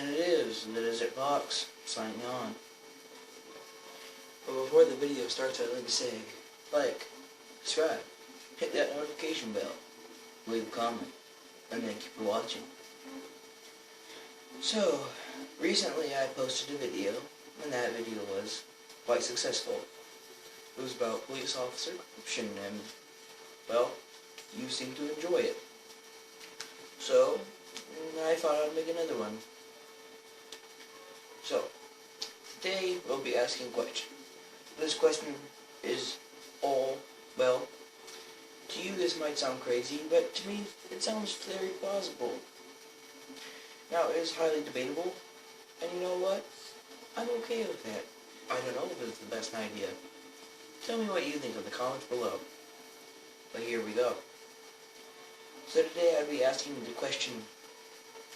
And it is the Desert Fox signing on. But before the video starts, I'd like to say, like, subscribe, hit that notification bell, leave a comment, and thank you for watching. So, recently I posted a video, and that video was quite successful. It was about police officer corruption, and, well, you seem to enjoy it. So, I thought I'd make another one. So, today we'll be asking a question. This question is well, to you this might sound crazy, but to me it sounds very plausible. Now, it is highly debatable, and you know what? I'm okay with that. I don't know if it's the best idea. Tell me what you think in the comments below. But here we go. So today I'd be asking the question,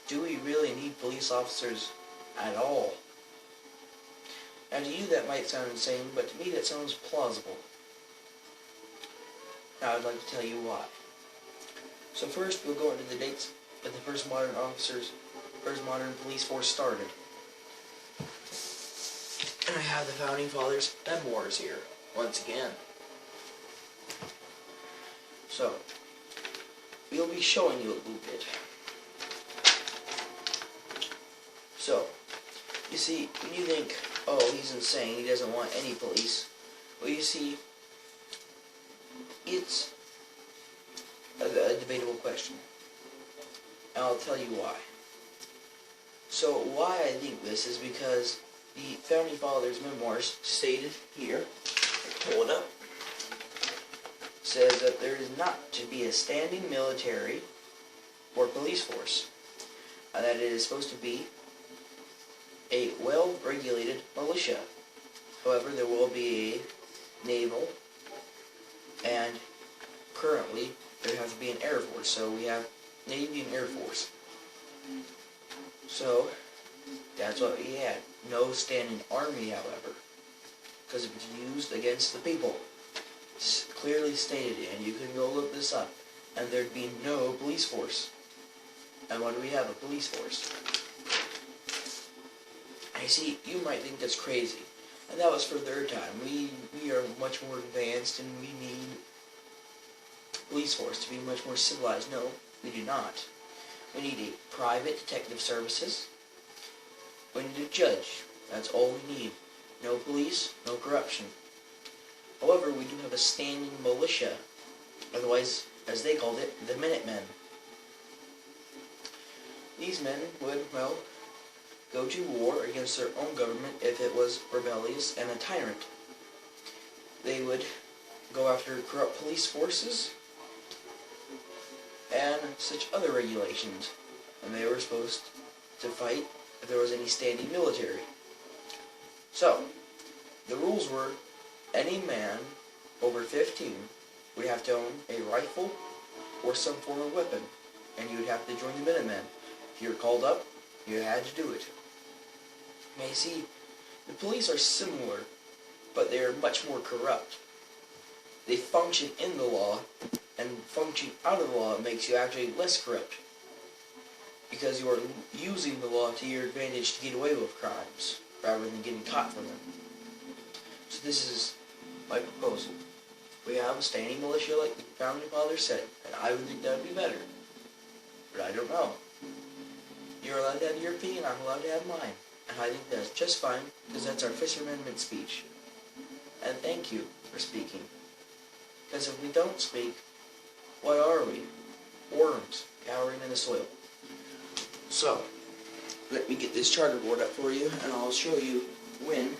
do we really need police officers at all? Now to you that might sound insane, but to me that sounds plausible. Now I'd like to tell you why. So first we'll go into the dates that the first modern police force started. And I have the Founding Fathers' memoirs here, once again. So, we'll be showing you a little bit. So, you see, when you think, oh, he's insane, he doesn't want any police. Well, you see, it's a debatable question. And I'll tell you why. So, why I think this is because the Founding Fathers' memoirs stated here, pull it up, says that there is not to be a standing military or police force, and that it is supposed to be a well-regulated militia. However, there will be a naval, and currently there has to be an air force, so we have Navy and Air Force. So, that's what we had. No standing army, however, because it was used against the people. It's clearly stated, and you can go look this up, and there'd be no police force. And when do we have a police force? I see, you might think that's crazy, and that was for their time. We are much more advanced, and we need police force to be much more civilized. No, we do not. We need a private detective services. We need a judge. That's all we need. No police, no corruption. However, we do have a standing militia, otherwise, as they called it, the Minutemen. These men would, well, go to war against their own government if it was rebellious and a tyrant. They would go after corrupt police forces and such other regulations, and they were supposed to fight if there was any standing military. So, the rules were, any man over 15 would have to own a rifle or some form of weapon, and you would have to join the Minutemen. If you were called up, you had to do it. Now you see, the police are similar, but they are much more corrupt. They function in the law, and function out of the law makes you actually less corrupt, because you are using the law to your advantage to get away with crimes, rather than getting caught for them. So this is my proposal. We have a standing militia like the Founding Fathers said, and I would think that would be better. But I don't know. You're allowed to have your opinion, I'm allowed to have mine. And I think that's just fine, because that's our Fifth Amendment speech. And thank you for speaking. Because if we don't speak, what are we? Worms cowering in the soil. So, let me get this charter board up for you, and I'll show you when.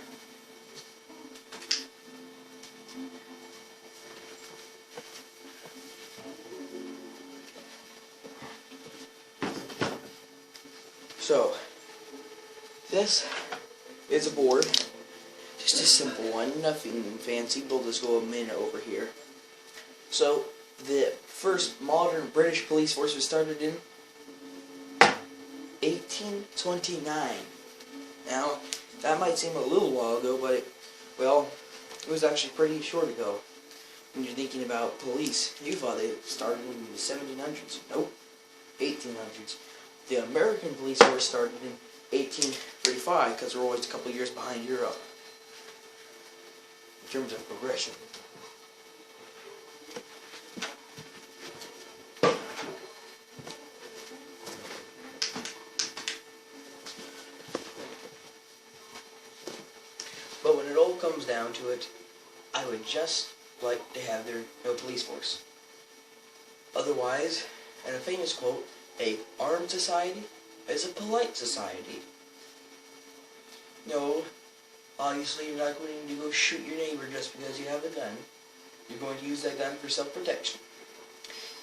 So, this is a board, just a simple one, nothing fancy. We'll just go a minute over here. So, the first modern British police force was started in 1829. Now, that might seem a little while ago, but it was actually pretty short ago. When you're thinking about police, you thought they started in the 1700s. Nope, 1800s. The American police force started in 1835, because we're always a couple years behind Europe in terms of progression. But when it all comes down to it, I would just like to have there no police force. Otherwise, and a famous quote, a armed society is a polite society. No, obviously you're not going to go shoot your neighbor just because you have a gun. You're going to use that gun for self-protection.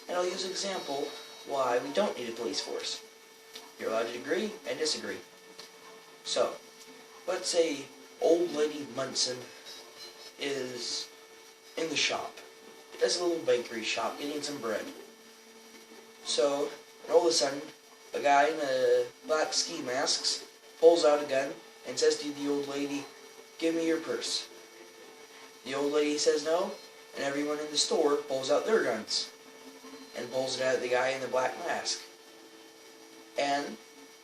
And I'll use an example why we don't need a police force. You're allowed to agree and disagree. So, let's say old lady Munson is in the shop. That's a little bakery shop getting some bread. So, and all of a sudden, a guy in a black ski mask pulls out a gun and says to the old lady, "Give me your purse." The old lady says no, and everyone in the store pulls out their guns and pulls it out at the guy in the black mask. And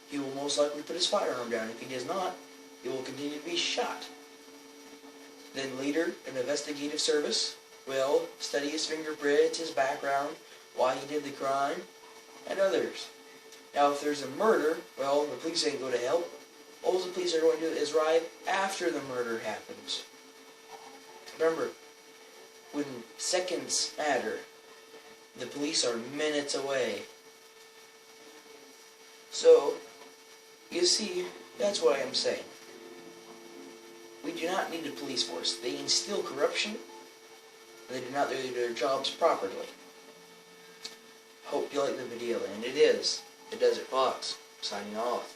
he will most likely put his firearm down. If he does not, he will continue to be shot. Then later, an investigative service will study his fingerprints, his background, why he did the crime, and others. Now, if there's a murder, well, the police ain't going to help. All the police are going to do is arrive after the murder happens. Remember, when seconds matter, the police are minutes away. So, you see, that's what I'm saying. We do not need a police force. They instill corruption, and they do not do their jobs properly. Hope you like the video, and it is the Desert Fox, signing off.